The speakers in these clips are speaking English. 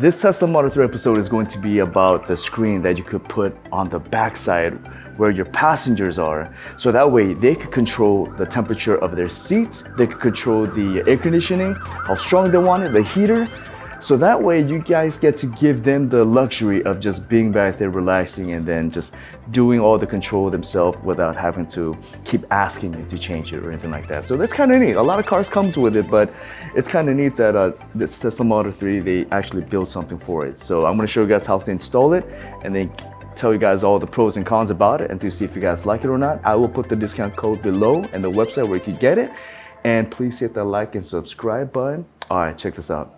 This Tesla Model 3 episode is going to be about the screen that you could put on the backside where your passengers are. So that way they could control the temperature of their seats, they could control the air conditioning, how strong they want it, the heater. So that way you guys get to give them the luxury of just being back there relaxing and then just doing all the control themselves without having to keep asking you to change it or anything like that. So that's kind of neat. A lot of cars comes with it, but it's kind of neat that this Tesla Model 3, they actually built something for it. So I'm going to show you guys how to install it and then tell you guys all the pros and cons about it and to see if you guys like it or not. I will put the discount code below and the website where you can get it. And please hit that like and subscribe button. All right, check this out.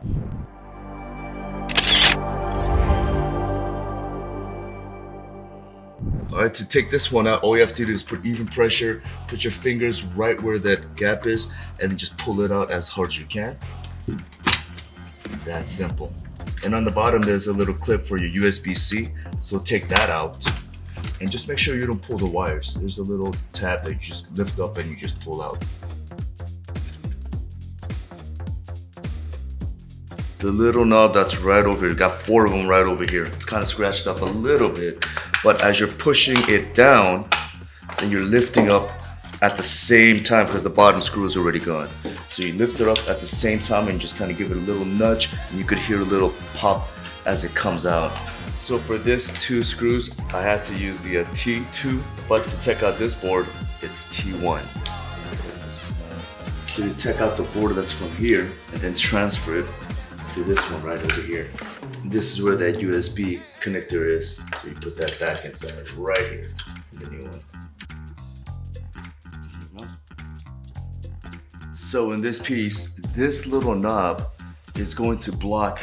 All right, to take this one out, all you have to do is put even pressure, put your fingers right where that gap is, and then just pull it out as hard as you can. That's simple. And on the bottom, there's a little clip for your USB-C, so take that out. And just make sure you don't pull the wires. There's a little tab that you just lift up and you just pull out. The little knob that's right over here, got 4 of them right over here. It's kind of scratched up a little bit, but as you're pushing it down, then you're lifting up at the same time because the bottom screw is already gone. So you lift it up at the same time and just kind of give it a little nudge, and you could hear a little pop as it comes out. So for this 2 screws, I had to use the T2, but to take out this board, it's T1. So you take out the board that's from here and then transfer it to this one right over here. This is where that USB connector is. So you put that back inside right here, the new one. So in this piece, this little knob is going to block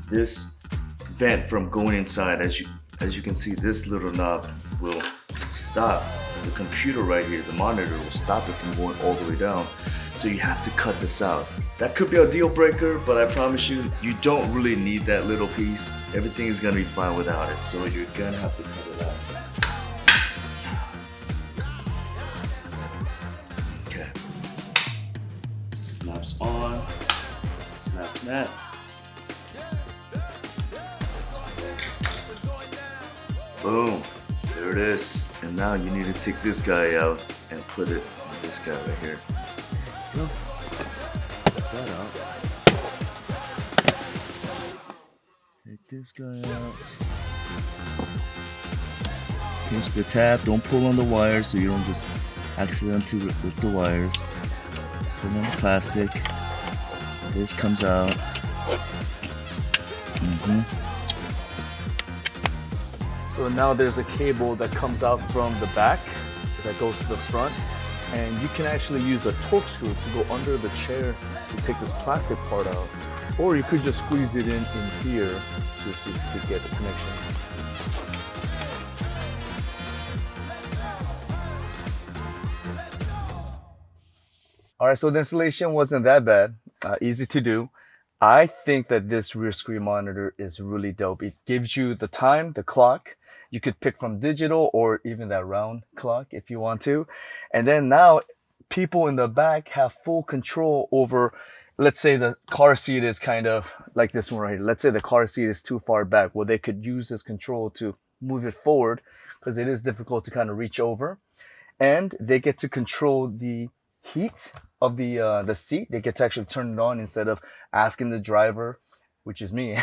this vent from going inside. As you can see, this little knob will stop the computer right here. The monitor will stop it from going all the way down. So you have to cut this out. That could be a deal breaker, but I promise you, you don't really need that little piece. Everything is gonna be fine without it, so you're gonna have to cut it out. Okay. Snaps on, snap, snap. Boom, there it is. And now you need to take this guy out and put it on this guy right here. Go. Take that out. Take this guy out. Pinch the tab. Don't pull on the wires so you don't just accidentally rip the wires. Pull on the plastic. This comes out. So now there's a cable that comes out from the back that goes to the front. And you can actually use a torque screw to go under the chair to take this plastic part out. Or you could just squeeze it in here to see if you could get the connection. All right, so the installation wasn't that bad, easy to do. I think that this rear screen monitor is really dope. It gives you the time, the clock. You could pick from digital or even that round clock if you want to. And then now people in the back have full control over, let's say the car seat is kind of like this one right here. Let's say the car seat is too far back. Well, they could use this control to move it forward because it is difficult to kind of reach over. And they get to control the heat of the seat. They get to actually turn it on instead of asking the driver, which is me,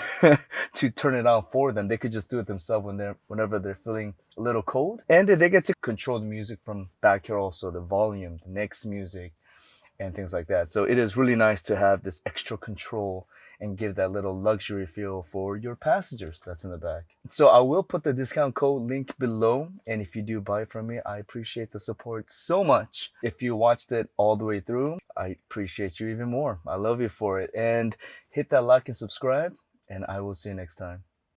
to turn it on for them. They could just do it themselves whenever they're feeling a little cold. And they get to control the music from back here also, the volume, the next music, and things like that. So it is really nice to have this extra control and give that little luxury feel for your passengers that's in the back. So I will put the discount code link below. And if you do buy from me, I appreciate the support so much. If you watched it all the way through, I appreciate you even more. I love you for it. And hit that like and subscribe, and I will see you next time.